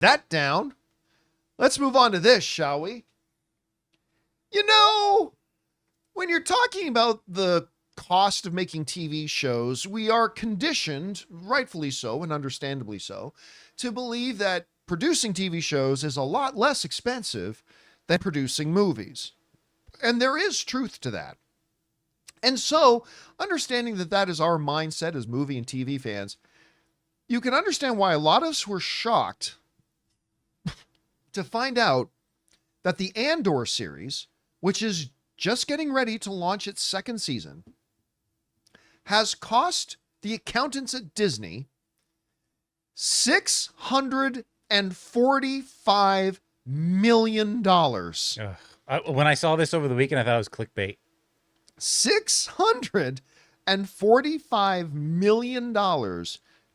that down, let's move on to this, shall we? You know, when you're talking about the cost of making TV shows, we are conditioned, rightfully so and understandably so, to believe that producing TV shows is a lot less expensive than producing movies. And there is truth to that. And so, understanding that that is our mindset as movie and TV fans, you can understand why a lot of us were shocked to find out that the Andor series, which is just getting ready to launch its second season, has cost the accountants at Disney $645 million. When I saw this over the weekend, I thought it was clickbait. $645 million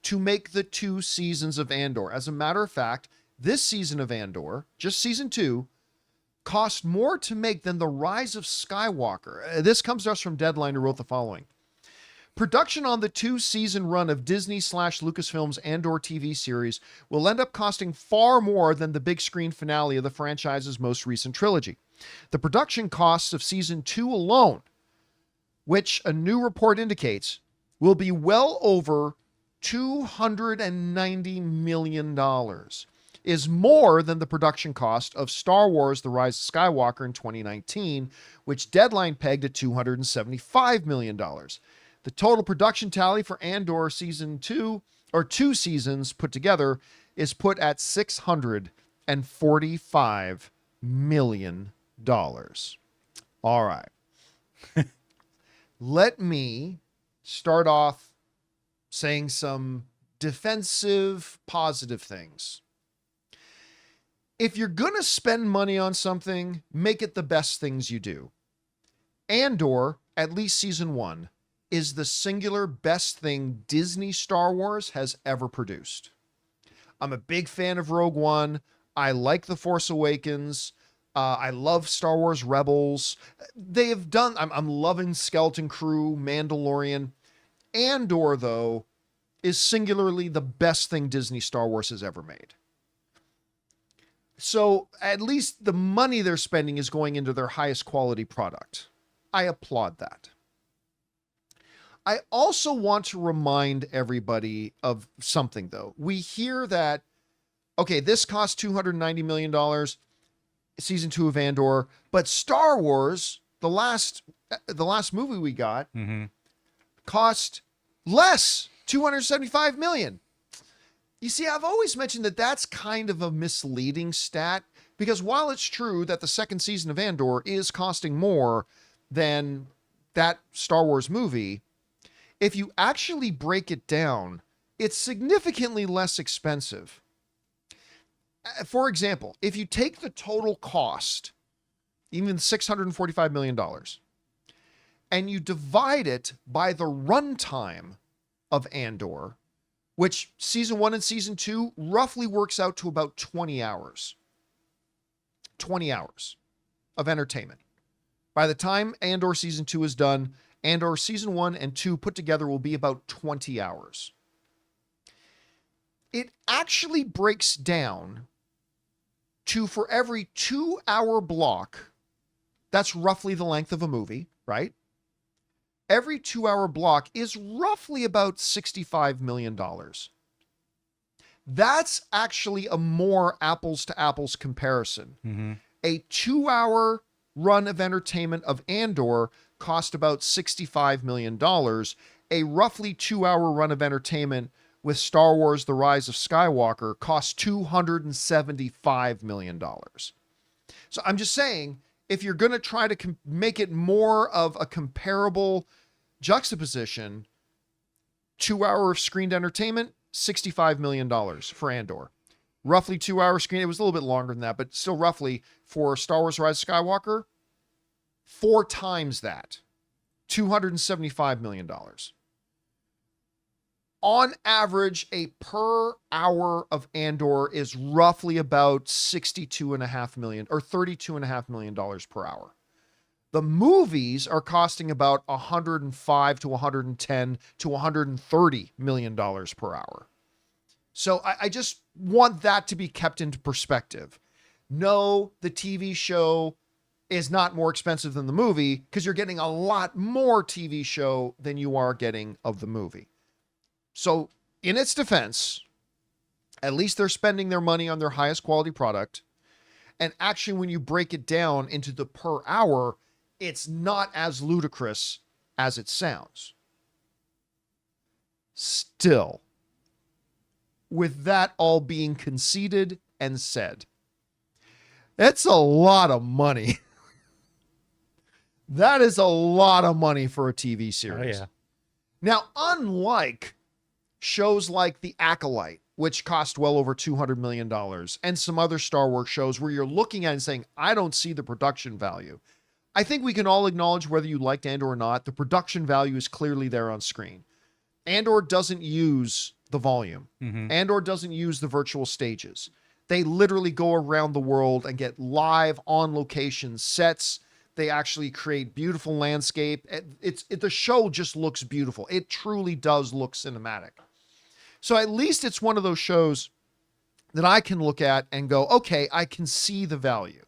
to make the 2 seasons of Andor. As a matter of fact, this season of Andor, just season 2, cost more to make than The Rise of Skywalker. This comes to us from Deadline, who wrote the following. Production on the 2-season run of Disney/Lucasfilm's Andor TV series will end up costing far more than the big screen finale of the franchise's most recent trilogy. The production costs of season 2 alone, which a new report indicates, will be well over $290 million, is more than the production cost of Star Wars The Rise of Skywalker in 2019, which Deadline pegged at $275 million. The total production tally for Andor season 2, or 2 seasons put together, is put at $645 million. All right. Let me start off saying some defensive, positive things. If you're going to spend money on something, make it the best things you do. Andor, at least season 1, is the singular best thing Disney Star Wars has ever produced. I'm a big fan of Rogue One. I like The Force Awakens. I love Star Wars Rebels. They have done, I'm loving Skeleton Crew, Mandalorian. Andor, though, is singularly the best thing Disney Star Wars has ever made. So at least the money they're spending is going into their highest quality product. I applaud that. I also want to remind everybody of something, though. We hear that, okay, this cost $290 million, season 2 of Andor, but Star Wars, the last movie we got, cost less, $275 million. You see, I've always mentioned that that's kind of a misleading stat, because while it's true that the second season of Andor is costing more than that Star Wars movie, if you actually break it down, it's significantly less expensive. For example, if you take the total cost, even $645 million, and you divide it by the runtime of Andor, which season 1 and season 2 roughly works out to about 20 hours. 20 hours of entertainment. By the time Andor season 2 is done, Andor season 1 and 2 put together will be about 20 hours. It actually breaks down to, for every 2-hour block, that's roughly the length of a movie, right? Every 2-hour block is roughly about $65 million. That's actually a more apples to apples comparison. A 2-hour run of entertainment of Andor cost about $65 million. A roughly 2-hour run of entertainment with Star Wars The Rise of Skywalker cost $275 million. So I'm just saying, if you're going to try to make it more of a comparable juxtaposition, 2-hour of screened entertainment, $65 million for Andor. Roughly 2-hour screen. It was a little bit longer than that, but still roughly for Star Wars Rise of Skywalker, 4 times that, $275 million. On average, a per hour of Andor is roughly about $62.5 million or $32.5 million per hour. The movies are costing about $105 to $110 to $130 million per hour. So I just want that to be kept into perspective. No, the TV show is not more expensive than the movie because you're getting a lot more TV show than you are getting of the movie. So in its defense, at least they're spending their money on their highest quality product. And actually, when you break it down into the per hour, it's not as ludicrous as it sounds. Still, with that all being conceded and said, it's a lot of money. That is a lot of money for a TV series. Oh, yeah. Now, unlike shows like The Acolyte, which cost well over $200 million, and some other Star Wars shows where you're looking at it and saying, I don't see the production value. I think we can all acknowledge, whether you liked Andor or not, the production value is clearly there on screen. Andor doesn't use the volume. Andor doesn't use the virtual stages. They literally go around the world and get live on location sets. They actually create beautiful landscape. The show just looks beautiful. It truly does look cinematic. So at least it's one of those shows that I can look at and go, okay, I can see the value.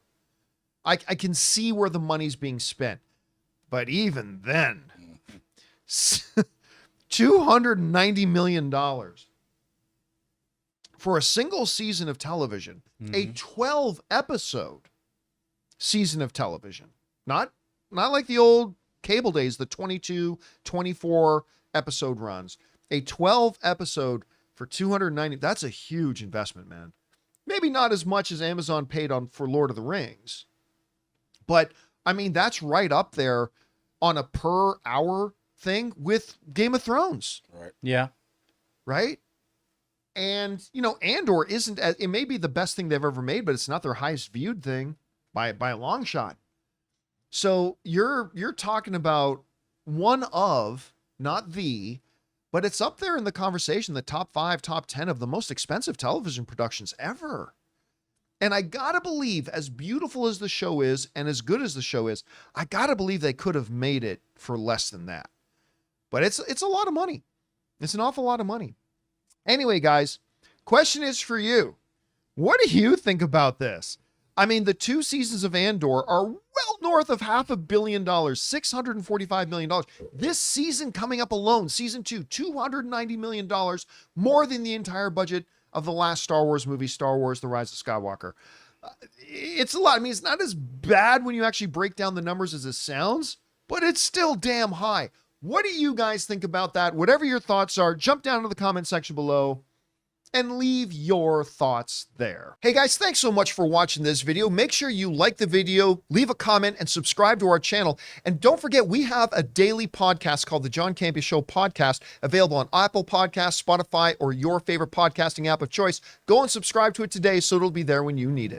I can see where the money's being spent. But even then, $290 million for a single season of television, a 12 episode season of television, not like the old cable days, the 22, 24 episode runs, a 12 episode for 290. That's a huge investment, man. Maybe not as much as Amazon paid for Lord of the Rings, but I mean, that's right up there on a per hour thing with Game of Thrones. Right. Yeah. Right. And, Andor it may be the best thing they've ever made, but it's not their highest viewed thing by a long shot. So you're talking about one of, not the, but it's up there in the conversation, the top 5, top 10 of the most expensive television productions ever. And I gotta believe, as beautiful as the show is and as good as the show is, I gotta believe they could have made it for less than that. But it's a lot of money. It's an awful lot of money. Anyway, guys, question is for you. What do you think about this? I mean, the 2 seasons of Andor are well north of $500 million, $645 million. This season coming up alone, season 2, $290 million, more than the entire budget of the last Star Wars movie, Star Wars: The Rise of Skywalker. It's a lot. I mean, it's not as bad when you actually break down the numbers as it sounds, but it's still damn high. What do you guys think about that? Whatever your thoughts are, jump down to the comment section below and leave your thoughts there. Hey guys, thanks so much for watching this video. Make sure you like the video, leave a comment, and subscribe to our channel. And don't forget, we have a daily podcast called the John Campea Show podcast, available on Apple Podcasts, Spotify, or your favorite podcasting app of choice. Go and subscribe to it today so it'll be there when you need it.